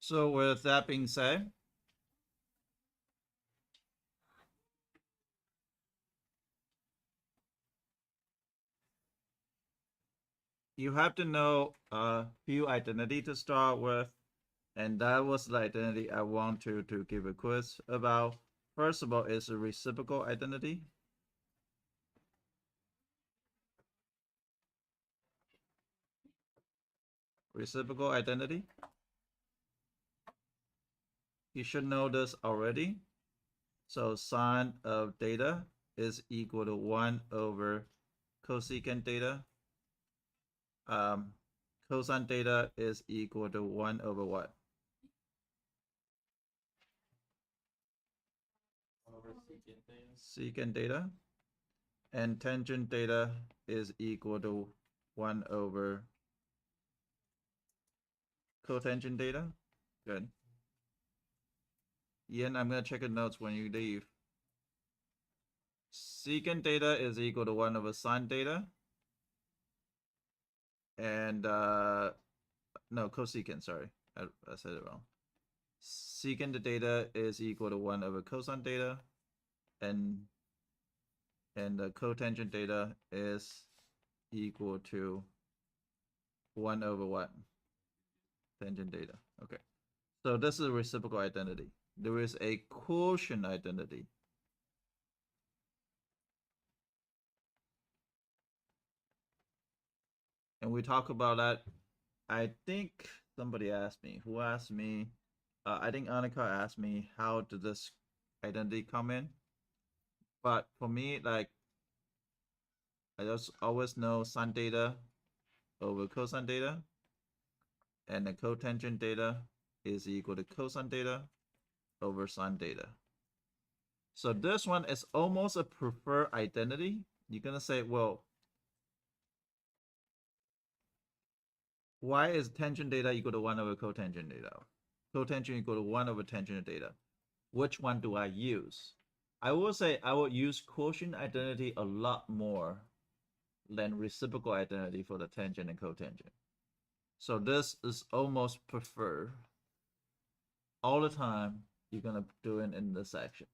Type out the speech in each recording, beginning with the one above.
So with that being said, you have to know a few identity to start with, and that was the identity I want to give a quiz about. First of all, is a reciprocal identity. Reciprocal identity. You should know this already. So sine of theta is equal to 1 over cosecant theta. Um, cosine theta is equal to 1 over what? Secant theta. And tangent theta is equal to 1 over cotangent theta. Good. Ian, I'm going to check your notes when you leave. Secant theta is equal to 1 over sine theta. And, no, cosecant, sorry. I said it wrong. Secant theta is equal to 1 over cosine theta. And the cotangent theta is equal to 1 over what? Tangent theta. Okay. So this is a reciprocal identity. There is a quotient identity. And we talk about that. I think somebody asked me. Who asked me? I think Annika asked me how did this identity come in. But for me, like, I just always know sine theta over cosine theta, and the cotangent theta is equal to cosine theta over sine theta. So this one is almost a preferred identity. You're gonna say, well, why is tangent theta equal to 1 over cotangent theta? Cotangent equal to 1 over tangent theta. Which one do I use? I will say I will use quotient identity a lot more than reciprocal identity for the tangent and cotangent. So this is almost preferred. All the time, you're gonna do it in this section.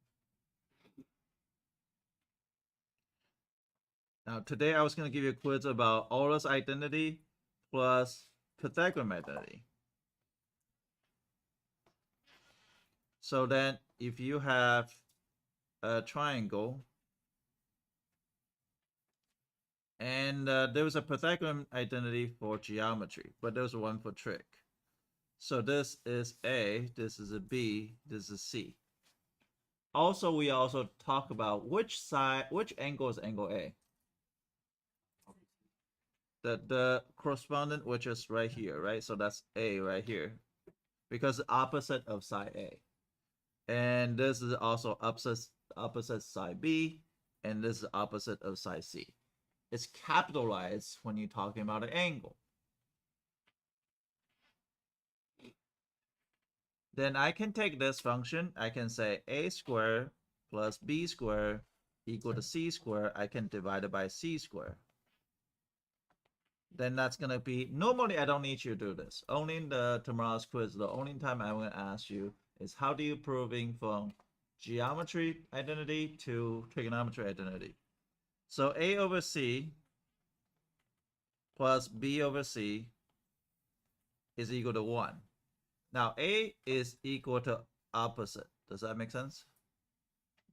Now today I was gonna give you a quiz about Euler's identity plus Pythagorean identity. So then if you have a triangle and there was a Pythagorean identity for geometry, but there's one for trig. So this is A, this is a B, this is C. Also, we also talk about which angle is angle A. The correspondent, which is right here, right? So that's A right here, because the opposite of side A. And this is also opposite side B, and this is opposite of side C. It's capitalized when you're talking about an angle. Then I can take this function. I can say a squared plus b squared equal to c squared. I can divide it by c squared. Then that's going to be, normally I don't need you to do this. Only in the tomorrow's quiz, the only time I'm going to ask you is how do you proving from geometry identity to trigonometry identity. So a over c plus b over c is equal to 1. Now a is equal to opposite. Does that make sense?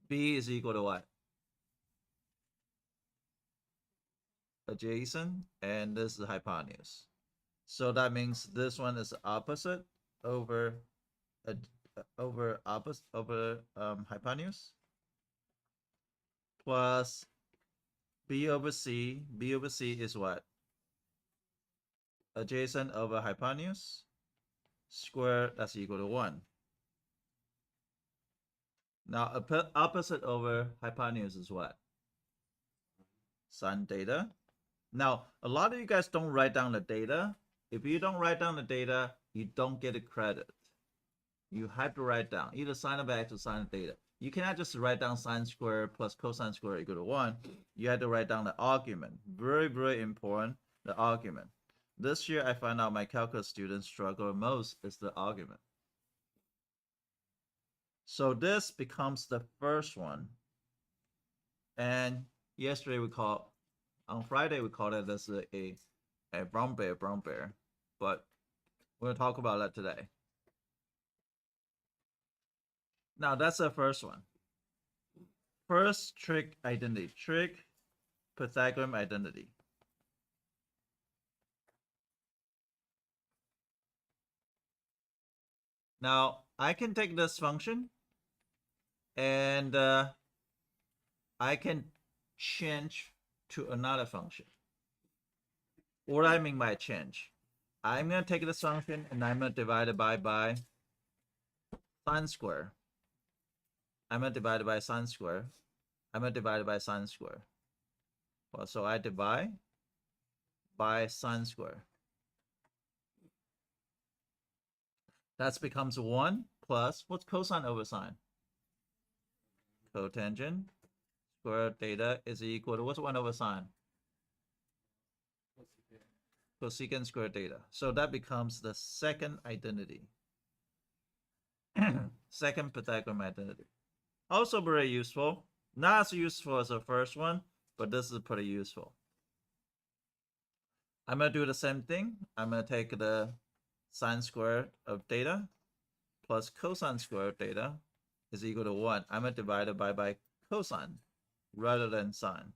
B is equal to what? Adjacent, and this is hypotenuse. So that means this one is opposite over hypotenuse plus b over c. B over c is what? Adjacent over hypotenuse square, that's equal to 1. Now opposite over hypotenuse is what? Sine theta. Now a lot of you guys don't write down the data. If you don't write down the data, you don't get a credit. You have to write down either sine of x or sine of theta. You cannot just write down sine squared plus cosine squared equal to 1. You have to write down the argument. Very, very important, the argument. This year, I find out my calculus students struggle most is the argument. So this becomes the first one. And yesterday on Friday we called it as a brown bear, but we're gonna talk about that today. Now that's the first one. First trig identity, trig Pythagorean identity. Now I can take this function and I can change to another function. What do I mean by change? I'm going to take this function and I'm going to divide it by sine square. I'm going to divide it by sine square. I'm going to divide it by sine square. Well, so I divide by sine square. That becomes 1 plus, what's cosine over sine? Cotangent square theta is equal to, what's 1 over sine? Cosecant square theta. So that becomes the second identity. Second Pythagorean identity. Also very useful. Not as useful as the first one, but this is pretty useful. I'm going to do the same thing. I'm going to take the sine squared of theta plus cosine squared of theta is equal to 1. I'm going to divide it by cosine rather than sine.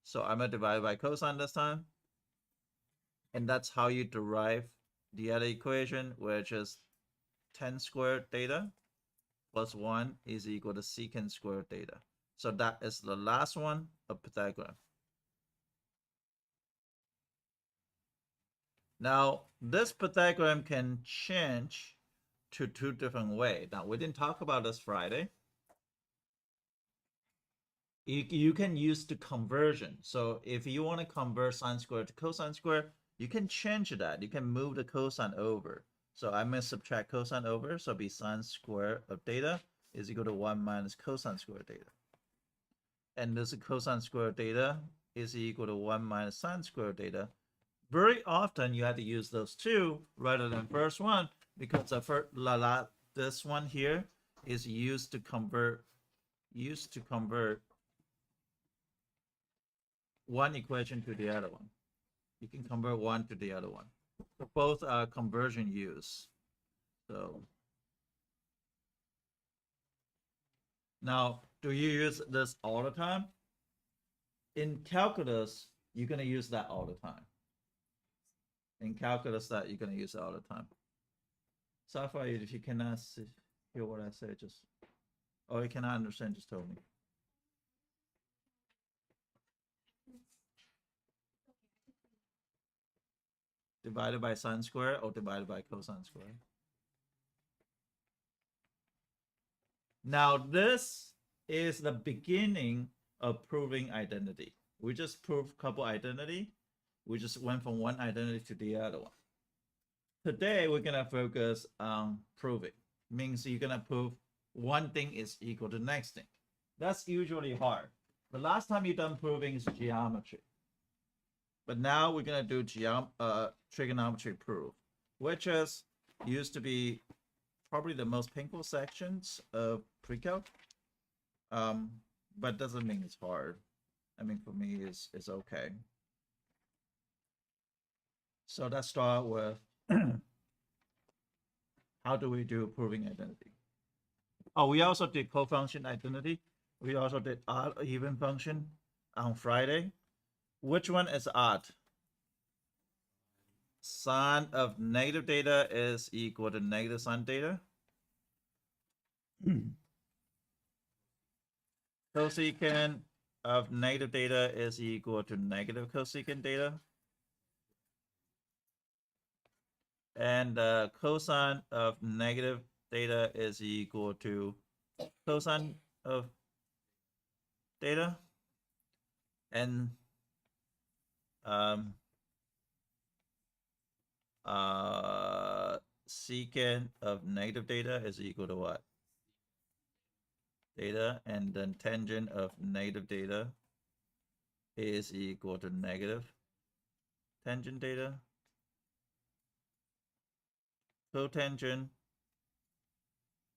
So I'm going to divide by cosine this time. And that's how you derive the other equation, which is tan squared theta plus 1 is equal to secant squared theta. So that is the last one of Pythagorean. Now, this Pythagorean can change to 2 different ways. Now, we didn't talk about this Friday. You can use the conversion. So if you want to convert sine squared to cosine squared, you can change that. You can move the cosine over. So I'm going to subtract cosine over. So it'll be sine squared of theta is equal to 1 minus cosine squared theta. And this cosine squared theta is equal to 1 minus sine squared theta. Very often you have to use those two rather than first one because the first this one here is used to convert one equation to the other one. You can convert one to the other one. So both are conversion use. So now, do you use this all the time? In calculus, you're going to use that all the time. In calculus, that you're going to use it all the time. So far, if you cannot hear what I say, or you cannot understand, just tell me. Divided by sine square or divided by cosine square? Now, this is the beginning of proving identity. We just proved couple identity. We just went from one identity to the other one. Today, we're going to focus on proving. Means you're going to prove one thing is equal to the next thing. That's usually hard. The last time you done proving is geometry. But now we're going to do trigonometry proof, which is used to be probably the most painful sections of pre-calc. But doesn't mean it's hard. I mean, for me, it's okay. So let's start with how do we do proving identity? Oh, we also did co-function identity. We also did odd even function on Friday. Which one is odd? Sine of negative theta is equal to negative sine theta. Cosecant of negative theta is equal to negative cosecant theta. And cosine of negative theta is equal to cosine of theta. And secant of negative theta is equal to what? Theta, and then tangent of negative theta is equal to negative tangent theta. Cotangent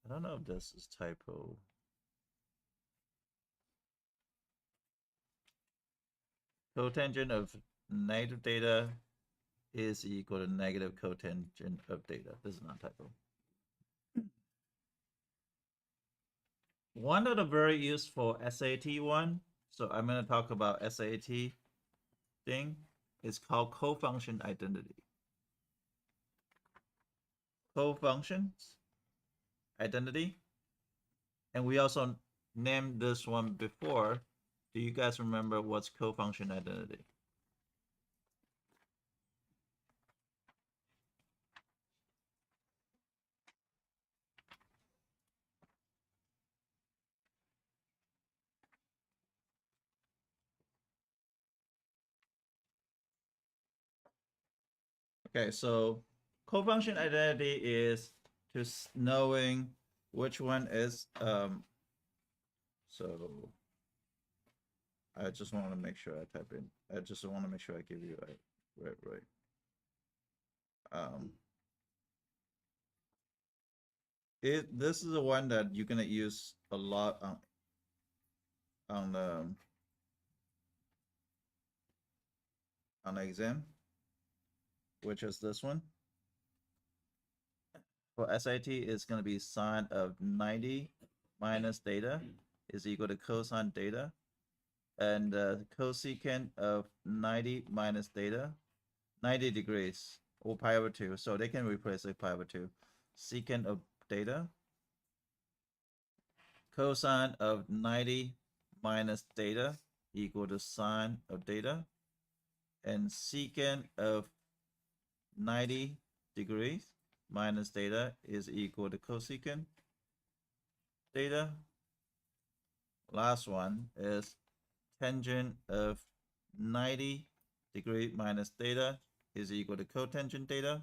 I don't know if this is typo. Cotangent of negative data is equal to negative cotangent of data. This is not typo. One of the very useful SAT one, so I'm going to talk about SAT thing, is called cofunction identity. Cofunctions identity. And we also named this one before. Do you guys remember what's cofunction identity? Okay, so cofunction identity is to knowing which one is so I just want to make sure I type in. I just want to make sure I give you a right. This is the one that you're gonna use a lot on the exam, which is this one. For SAT, it's gonna be sine of 90 minus theta is equal to cosine theta, and cosecant of 90 minus theta, 90 degrees, or pi over 2. So they can replace it pi over 2. Secant of theta, cosine of 90 minus theta equal to sine of theta, and secant of 90 degrees minus theta is equal to cosecant theta. Last one is tangent of 90 degree minus theta is equal to cotangent theta,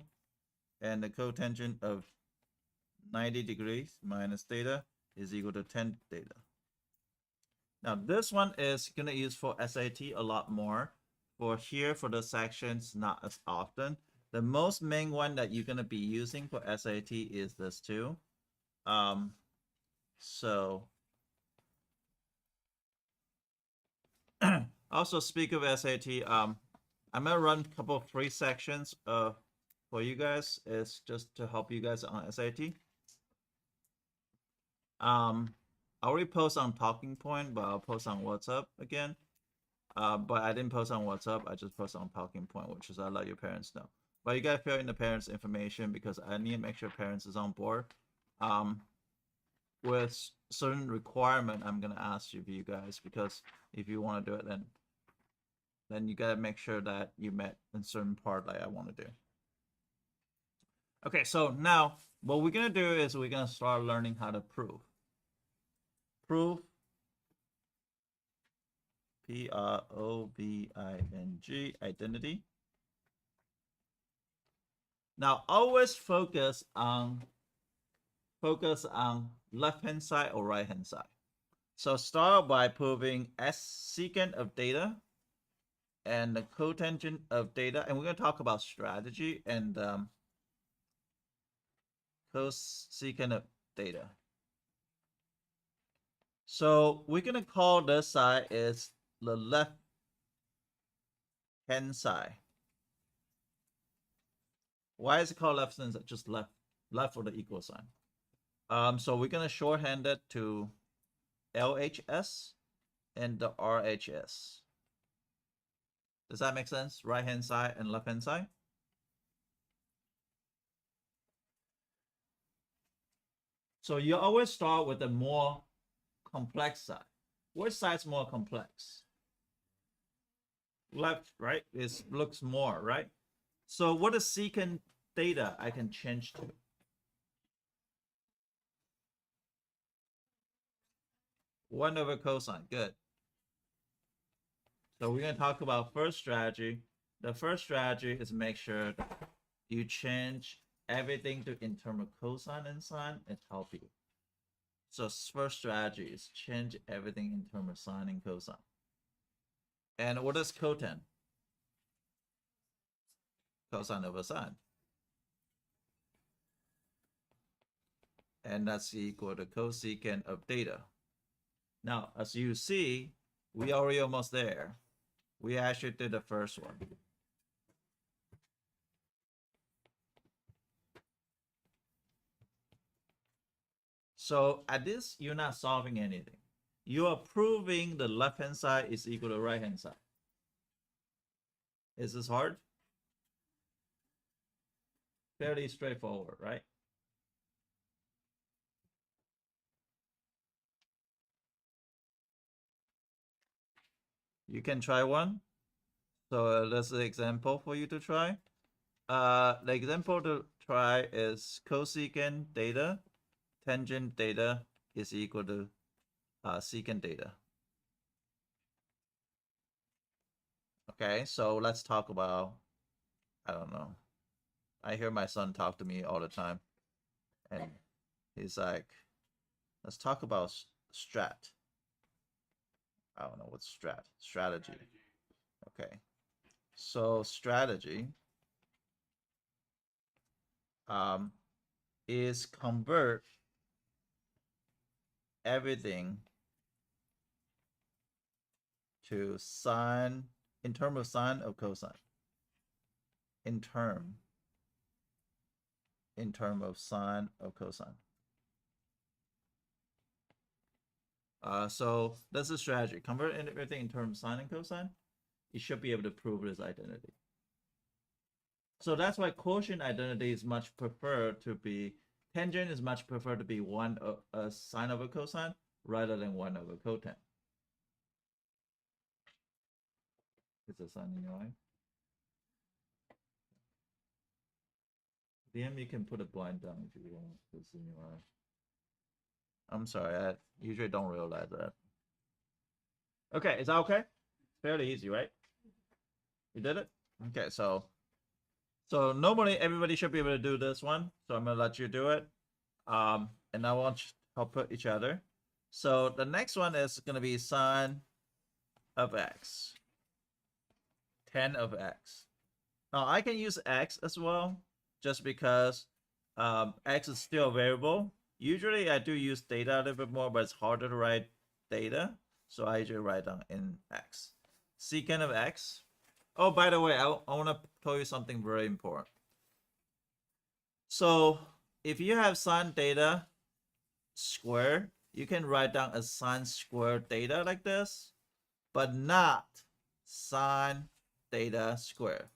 and the cotangent of 90 degrees minus theta is equal to 10 theta. Now this one is gonna use for SAT a lot more. For here, for the sections, not as often. The most main one that you're gonna be using for SAT is this too. So also speak of SAT, I'm gonna run a couple of free sections for you guys. It's just to help you guys on SAT. I already post on Talking Point, but I'll post on WhatsApp again. But I didn't post on WhatsApp. I just post on Talking Point, which is I let your parents know. But you gotta fill in the parents' information because I need to make sure parents is on board. With certain requirement, I'm gonna ask you guys, because if you want to do it, then you gotta make sure that you met in certain part like I want to do. Okay, so now what we're gonna do is we're gonna start learning how to prove. Prove. Proving identity. Now always focus on left hand side or right hand side. So start by proving secant of theta and the cotangent of theta, and we're going to talk about strategy and cosecant of theta. So we're going to call this side is the left hand side. Why is it called left hand side? Just left for the equal sign. So we're going to shorthand it to LHS and the RHS. Does that make sense? Right hand side and left hand side. So you always start with the more complex side. Which side's more complex? Left, right? It looks more, right? So what is secant theta I can change to? One over cosine. Good. So we're going to talk about first strategy. The first strategy is make sure that you change everything to in terms of cosine and sine. It's healthy. So first strategy is change everything in terms of sine and cosine. And what is cotan? Cosine over sine. and that's equal to cosecant of theta. Now, as you see, we already almost there. We actually did the first one. So at this, you're not solving anything. You are proving the left-hand side is equal to right-hand side. Is this hard? Fairly straightforward, right? You can try one. So that's the example for you to try. The example to try is cosecant theta, tangent theta is equal to secant theta. Okay, so let's talk about, I don't know. I hear my son talk to me all the time. And he's like, let's talk about strat. I don't know what's strat. Strategy. Okay. So strategy is convert everything to sine in terms of sine of cosine. In term of sine of cosine. So that's the strategy. Convert everything in terms of sine and cosine. You should be able to prove this identity. So that's why quotient identity is much preferred to be, tangent is much preferred to be one sine over cosine rather than 1 over cotan. Is the sun in your eye? DM, you can put a blind down if you want. It's in your eye. I'm sorry, I usually don't realize that. Okay, is that okay? Fairly easy, right? You did it? Okay, so normally everybody should be able to do this one. So I'm gonna let you do it. And I want you to help each other. So the next one is gonna be sine of x. Tan of x. Now I can use x as well, just because x is still a variable. Usually I do use theta a little bit more, but it's harder to write theta. So I usually write down in x. Secant of x. Oh, by the way, I want to tell you something very important. So if you have sine theta squared, you can write down a sine squared theta like this, but not sine theta squared,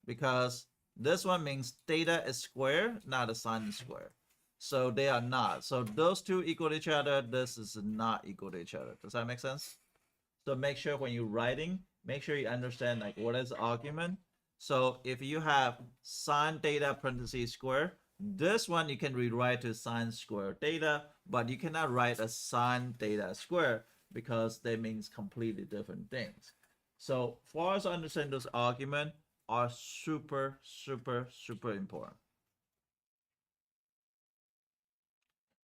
because this one means theta is square, not a sine is square. So they are not. So those two equal to each other. This is not equal to each other. Does that make sense? So make sure when you're writing, make sure you understand like what is the argument. So if you have sine theta parentheses square, this one you can rewrite to sine square theta, but you cannot write a sine theta square because they means completely different things. So for us to understand those arguments are super, super, super important.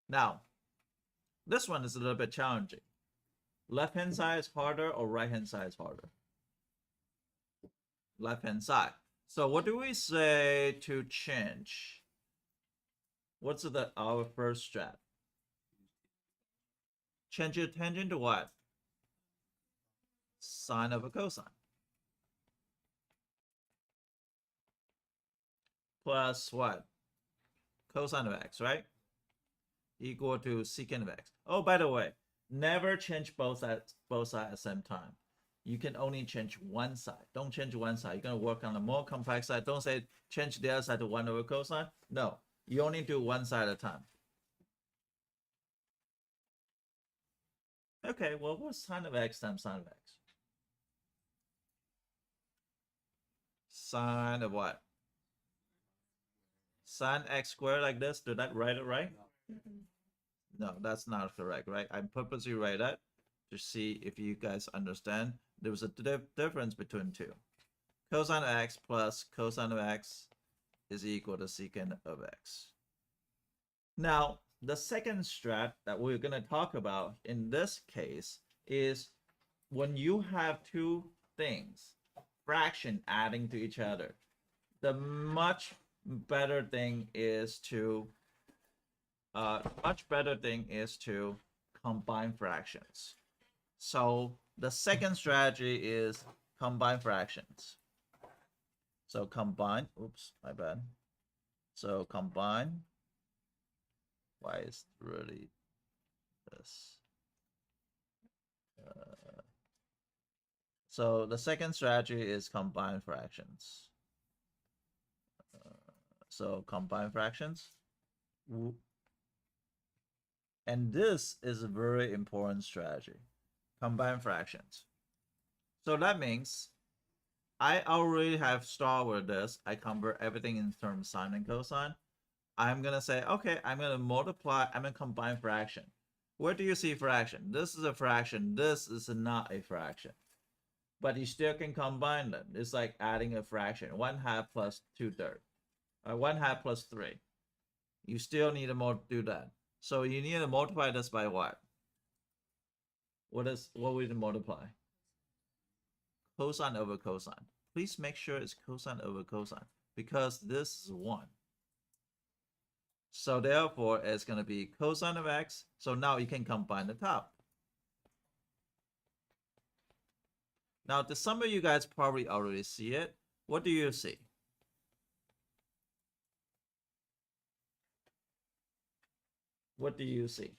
Now, this one is a little bit challenging. Left-hand side is harder or right-hand side is harder? Left-hand side. So what do we say to change? What's our first strat? Change your tangent to what? Sine of a cosine. Plus what? Cosine of x, right? Equal to secant of x. Oh, by the way, never change both sides at the same time. You can only change one side. Don't change one side. You're going to work on a more complex side. Don't say change the other side to 1 over cosine. No, you only do one side at a time. Okay, well, what's sine of x times sine of x? Sine of what? Sine x squared like this. Did I write it right? No, that's not correct, right? I purposely write that to see if you guys understand. There was a difference between two. Cosine of x plus cosine of x is equal to secant of x. Now, the second strat that we're going to talk about in this case is when you have two things, fraction adding to each other, the much better thing is to much better thing is to combine fractions. So the second strategy is combine fractions. So combine, oops, my bad. So combine, why is really this? So the second strategy is combine fractions. So combine fractions. And this is a very important strategy. Combine fractions. So that means I already have started with this. I convert everything in terms of sine and cosine. I'm gonna say, okay, I'm gonna multiply, I'm gonna combine fraction. Where do you see fraction? This is a fraction, this is not a fraction. But you still can combine them. It's like adding a fraction. 1/2 plus 2/3. 1/2 plus 3. You still need to do that. So you need to multiply this by what? What would you multiply? Cosine over cosine. Please make sure it's cosine over cosine because this is 1. So therefore, it's going to be cosine of x. So now you can combine the top. Now, some of you guys probably already see it. What do you see? What do you see?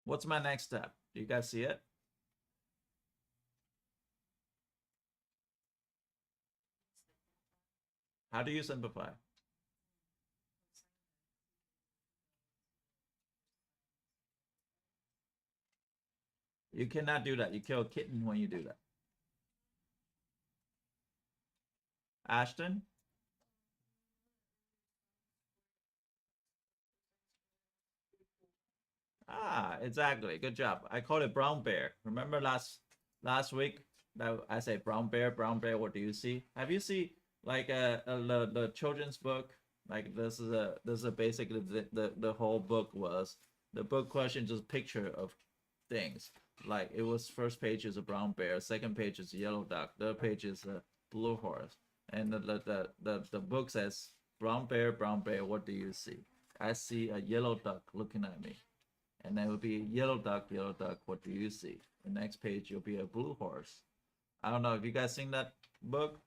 What's my next step? Do you guys see it? How do you simplify? You cannot do that. You kill a kitten when you do that. Ashton? Ah, exactly. Good job. I called it brown bear. Remember last week that I say brown bear, what do you see? Have you seen like the children's book? Like this is a basically the whole book was the book question just picture of things. Like it was first page is a brown bear, second page is a yellow duck, third page is a blue horse. And the book says brown bear, what do you see? I see a yellow duck looking at me. And then it would be yellow duck, what do you see? The next page you'll be a blue horse. I don't know if you guys seen that book.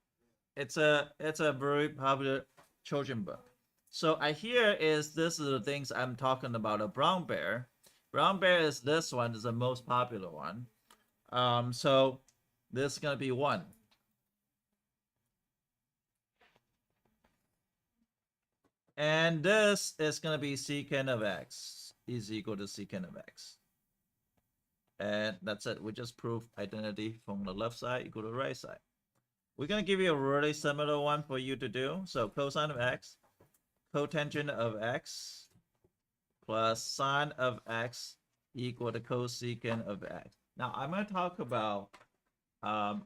It's a very popular children book. So I hear is this is the things I'm talking about. A brown bear. Brown bear is this one is the most popular one. So this is gonna be 1. And this is gonna be secant of x is equal to secant of x. And that's it. We just prove identity from the left side equal to the right side. We're going to give you a really similar one for you to do. So cosine of x, cotangent of x, plus sine of x equal to cosecant of x. Now, I'm going to talk about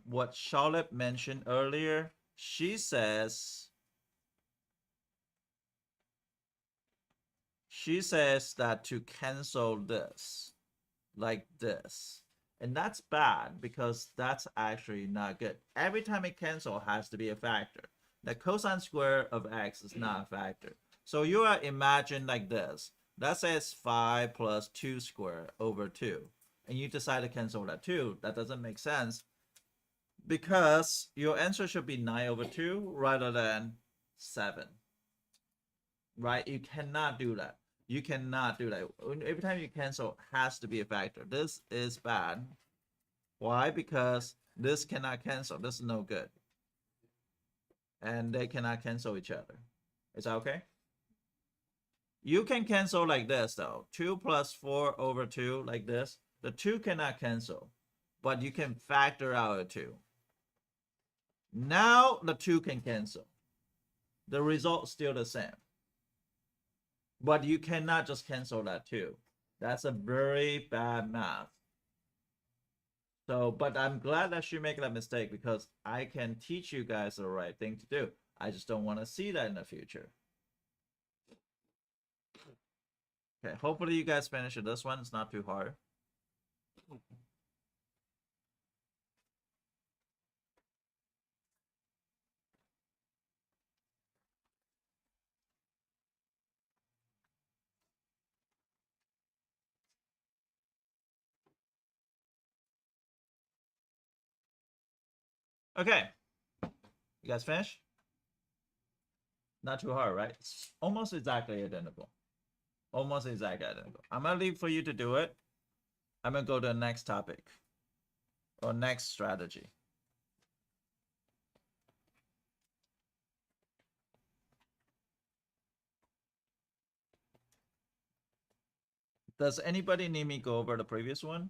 what Charlotte mentioned earlier. She says that to cancel this, like this. And that's bad because that's actually not good. Every time it cancel has to be a factor. The cosine square of x is not a factor. So you are imagine like this. That says 5 plus 2 squared over 2. And you decide to cancel that 2. That doesn't make sense. Because your answer should be 9 over 2 rather than 7. Right? You cannot do that. You cannot do that. Every time you cancel has to be a factor. This is bad. Why? Because this cannot cancel. This is no good. And they cannot cancel each other. Is that okay? You can cancel like this though. 2 plus 4 over 2 like this. The 2 cannot cancel. But you can factor out a 2. Now the 2 can cancel. The result is still the same. But you cannot just cancel that 2. That's a very bad math. So, but I'm glad that you make that mistake because I can teach you guys the right thing to do. I just don't want to see that in the future. Okay, hopefully you guys finish it. This one is not too hard. Okay. You guys finished? Not too hard, right? It's almost exactly identical. Almost exactly identical. I'm gonna leave for you to do it. I'm gonna go to the next topic or next strategy. Does anybody need me go over the previous one?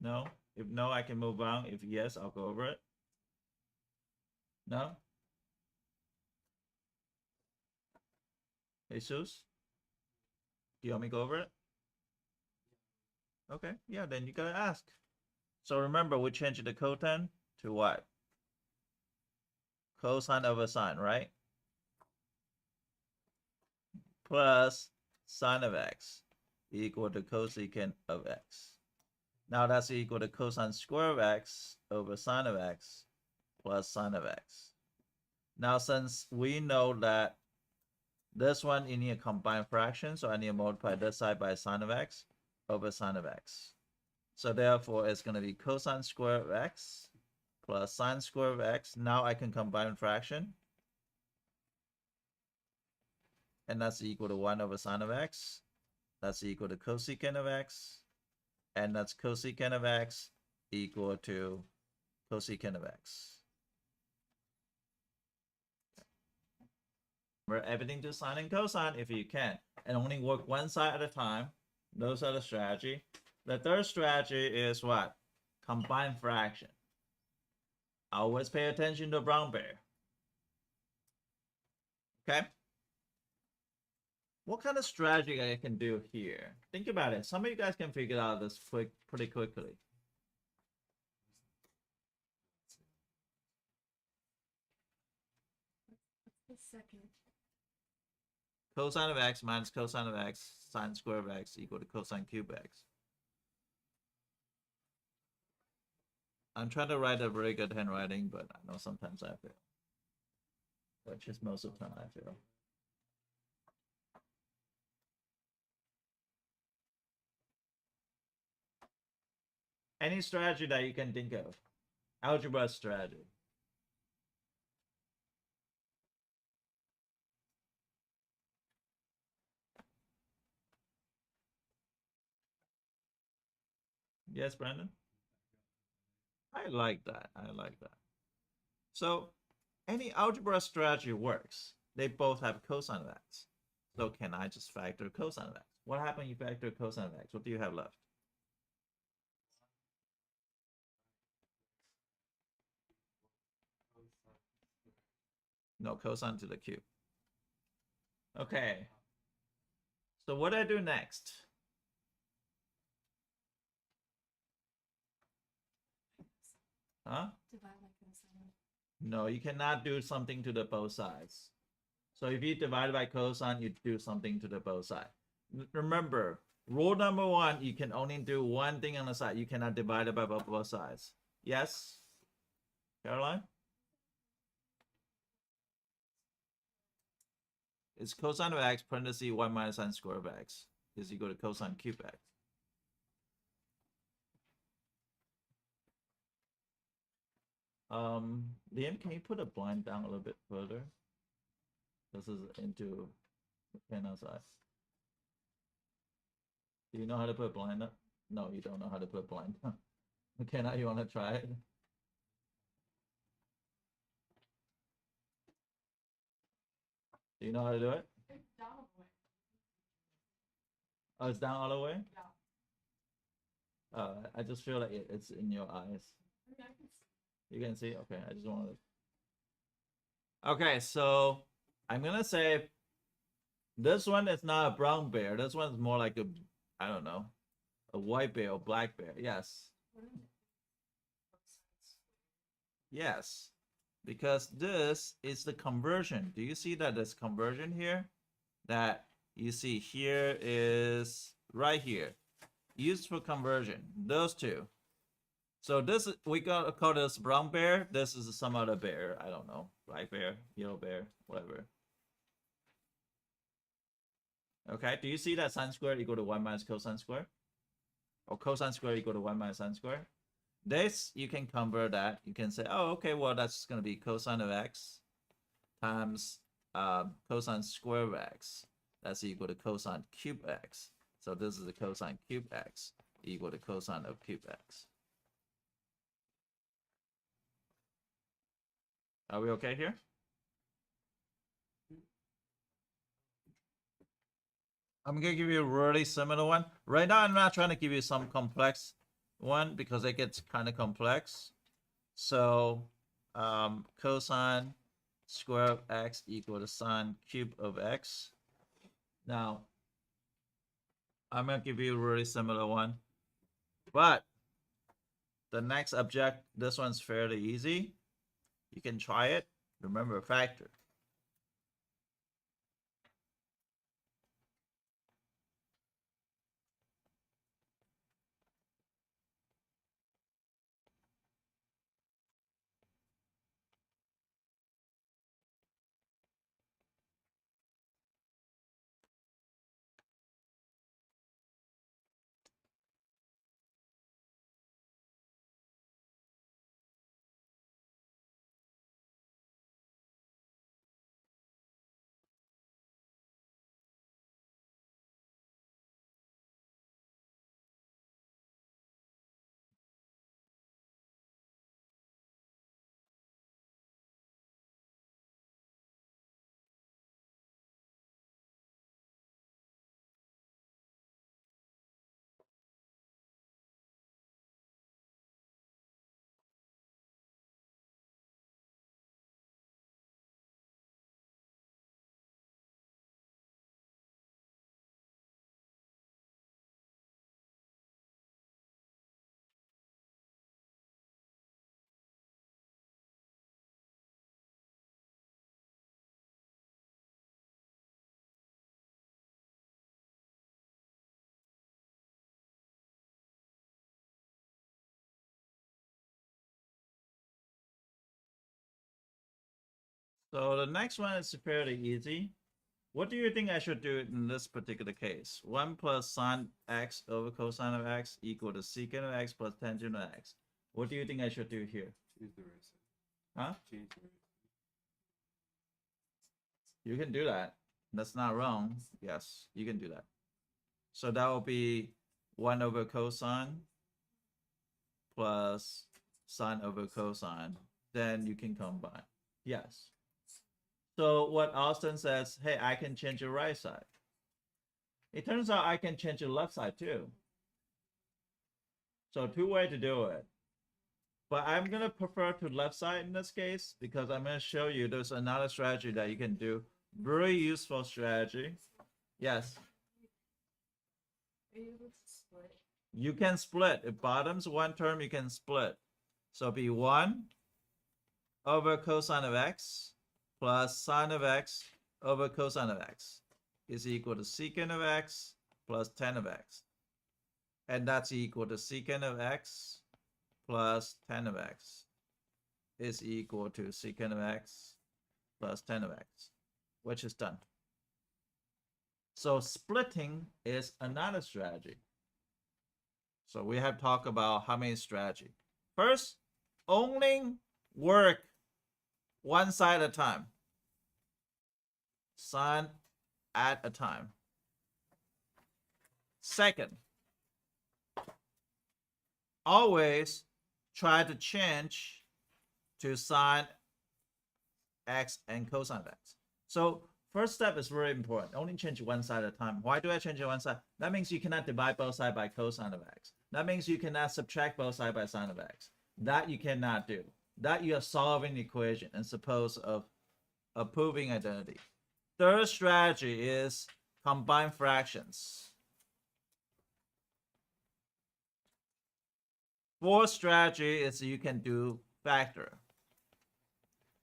No? If no, I can move on. If yes, I'll go over it. No? Jesus? Do you want me to go over it? Okay, yeah, then you gotta ask. So remember, we changed the cotan to what? Cosine over sine, right? Plus sine of x equal to cosecant of x. Now that's equal to cosine square of x over sine of x plus sine of x. Now since we know that this one you need a combined fraction, so I need to multiply this side by sine of x over sine of x. So therefore it's going to be cosine square of x plus sine square of x. Now I can combine fraction. And that's equal to 1 over sine of x. That's equal to cosecant of x. And that's cosecant of x equal to cosecant of x. Remember everything to sine and cosine if you can. And only work one side at a time. Those are the strategy. The third strategy is what? Combine fraction. Always pay attention to brown bear. Okay? What kind of strategy I can do here? Think about it. Some of you guys can figure out this pretty quickly. The second. Cosine of x minus cosine of x sine square of x equal to cosine cube x. I'm trying to write a very good handwriting, but I know sometimes I fail. Which is most of the time I fail. Any strategy that you can think of. Algebra strategy. Yes, Brandon? I like that. I like that. So any algebra strategy works. They both have cosine of x. So can I just factor cosine of x? What happens if you factor cosine of x? What do you have left? No, cosine to the cube. Okay. So what do I do next? Huh? Divide by cosine. No, you cannot do something to the both sides. So if you divide by cosine, you do something to the both sides. Remember, rule number one, you can only do one thing on the side. You cannot divide it by both sides. Yes? Caroline? It's cosine of x parenthesis 1 minus sine square of x is equal to cosine cube x. Liam, can you put a blind down a little bit further? This is into McKenna's eye. Do you know how to put blind up? No, you don't know how to put blind down. McKenna, you want to try it? Do you know how to do it? It's down all the way. Oh, it's down all the way? Yeah. I just feel like it's in your eyes. I mean, I can see. You can see? Okay, I just wanted to. Okay, so I'm gonna say this one is not a brown bear. This one's more like a, I don't know, a white bear or black bear. Yes. Yes. Because this is the conversion. Do you see that there's conversion here? That you see here is right here. Used for conversion. Those two. So this we gotta call this brown bear. This is some other bear. I don't know. Black bear, yellow bear, whatever. Okay, do you see that sine squared equal to 1 minus cosine squared? Or cosine squared equal to 1 minus sine squared? This, you can convert that. You can say, oh, okay, well, that's going to be cosine of x times cosine square of x. That's equal to cosine cube x. So this is the cosine cube x equal to cosine of cube x. Are we okay here? I'm gonna give you a really similar one. Right now, I'm not trying to give you some complex one because it gets kind of complex. So cosine square of x equal to sine cube of x. Now, I'm gonna give you a really similar one, but the next object, this one's fairly easy. You can try it. Remember, factor. So the next one is fairly easy. What do you think I should do in this particular case? 1 plus sine x over cosine of x equal to secant of x plus tangent of x. What do you think I should do here? Change the right side. Huh? Change the right side. You can do that. That's not wrong. Yes, you can do that. So that will be 1 over cosine plus sine over cosine. Then you can combine. Yes. So what Austin says, hey, I can change your right side. It turns out I can change your left side too. So two ways to do it. But I'm gonna prefer to left side in this case because I'm gonna show you there's another strategy that you can do. Very useful strategy. Yes. Are you able to split? You can split. If bottom's one term, you can split. So be 1 over cosine of x plus sine of x over cosine of x is equal to secant of x plus tan of x. And that's equal to secant of x plus tan of x is equal to secant of x plus tan of x, which is done. So splitting is another strategy. So we have talked about how many strategy. First, only work one side at a time. Sine at a time. Second, always try to change to sine x and cosine of x. So first step is very important. Only change one side at a time. Why do I change one side? That means you cannot divide both sides by cosine of x. That means you cannot subtract both sides by sine of x. That you cannot do. That you are solving the equation and suppose of proving identity. Third strategy is combine fractions. Fourth strategy is you can do factor.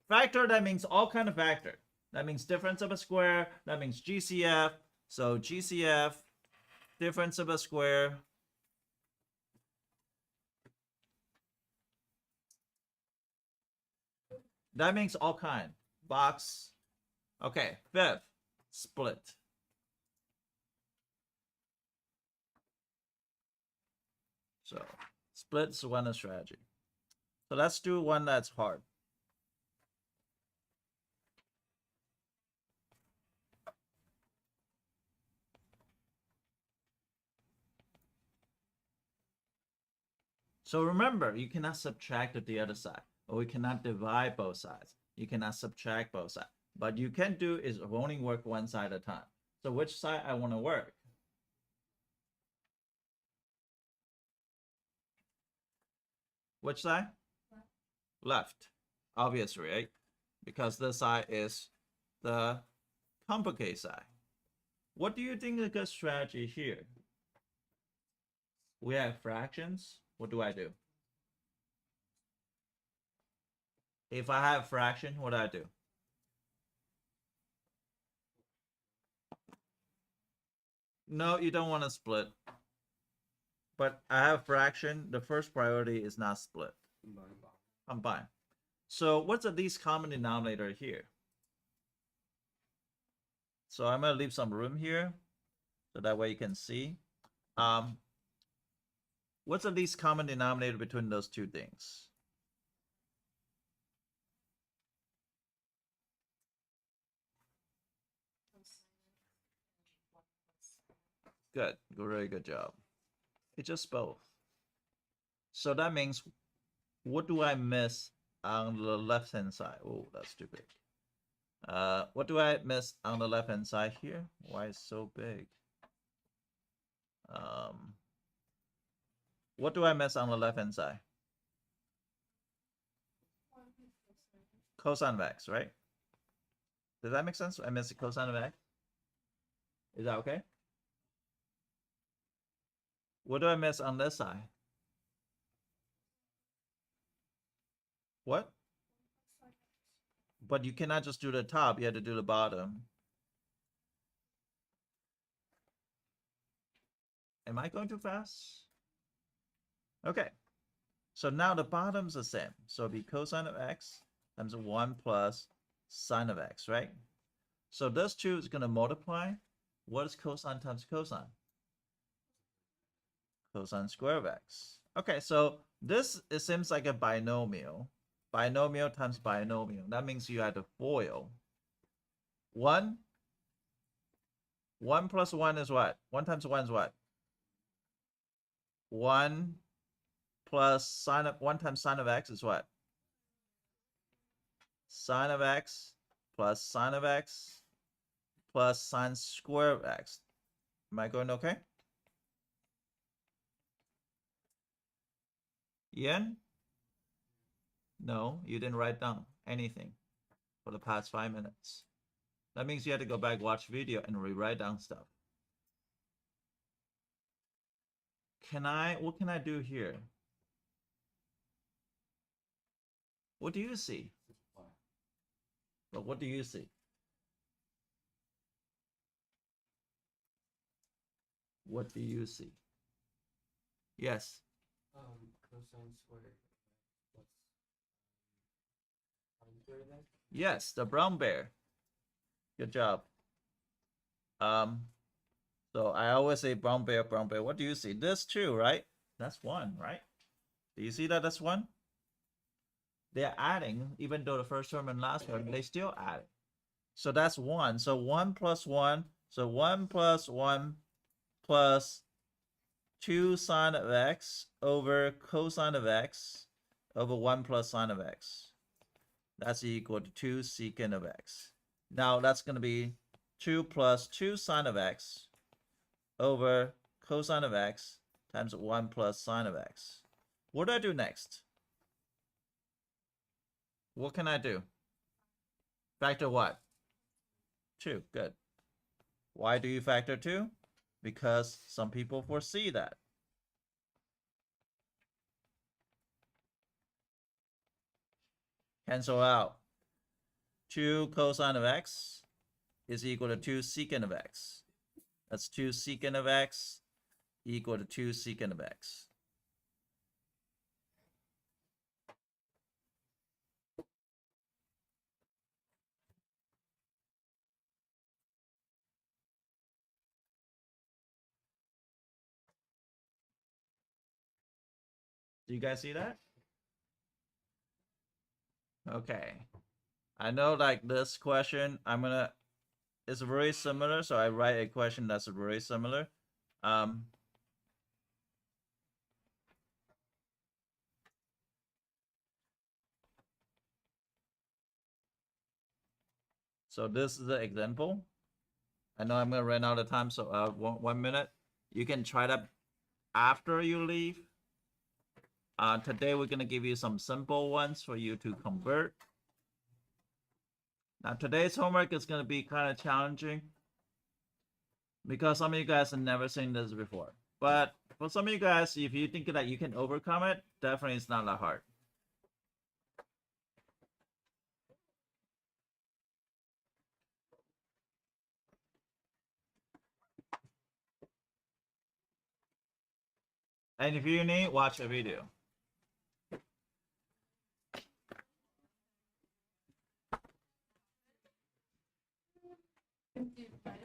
Factor, that means all kind of factor. That means difference of a square. That means GCF. So GCF, difference of a square. That means all kind. Box. Okay, fifth, split. So split is one strategy. So let's do one that's hard. So remember, you cannot subtract the other side, or we cannot divide both sides. You cannot subtract both sides. But you can do is only work one side at a time. So which side I want to work? Which side? Left. Obviously, right? Because this side is the complicated side. What do you think is a good strategy here? We have fractions. What do I do? If I have fraction, what do I do? No, you don't want to split. But I have fraction. The first priority is not split. Combine. So what's the least common denominator here? So I'm gonna leave some room here, so that way you can see. What's the least common denominator between those two things? Good, very good job. It's just both. So that means, what do I miss on the left hand side? Oh, that's too big. What do I miss on the left hand side here? Why is it so big? What do I miss on the left hand side? Cosine of x, right? Does that make sense? I miss the cosine of x. Is that okay? What do I miss on this side? What? But you cannot just do the top, you have to do the bottom. Am I going too fast? Okay. So now the bottom's the same. So it'll be cosine of x times 1 plus sine of x, right? So those two is going to multiply. What is cosine times cosine? Cosine square of x. Okay, so this, it seems like a binomial. Binomial times binomial. That means you have to FOIL. 1 plus 1 is what? 1 times 1 is what? 1 plus sine of 1 times sine of x is what? Sine of x plus sine of x plus sine square of x. Am I going okay? Yen? No, you didn't write down anything for the past 5 minutes. That means you had to go back, watch video, and rewrite down stuff. What can I do here? What do you see? But what do you see? What do you see? Yes. Cosine squared plus sine squared then? Yes, the brown bear. Good job. So I always say brown bear, brown bear. What do you see? This too, right? That's 1, right? Do you see that that's 1? They're adding, even though the first term and last term, they still add. So that's 1. So 1 plus 1. So 1 plus 1 plus 2 sine of x over cosine of x over 1 plus sine of x. That's equal to 2 secant of x. Now that's going to be 2 plus 2 sine of x over cosine of x times 1 plus sine of x. What do I do next? What can I do? Factor what? 2. Good. Why do you factor 2? Because some people foresee that. Cancel out. 2 cosine of x is equal to 2 secant of x. That's 2 secant of x equal to 2 secant of x. Do you guys see that? Okay. I know like this question, it's very similar, so I write a question that's very similar. So this is the example. I know I'm gonna run out of time, so 1 minute. You can try that after you leave. Today we're gonna give you some simple ones for you to convert. Now today's homework is gonna be kind of challenging because some of you guys have never seen this before. But for some of you guys, if you think that you can overcome it, definitely it's not that hard. And if you need, watch a video. Do you plan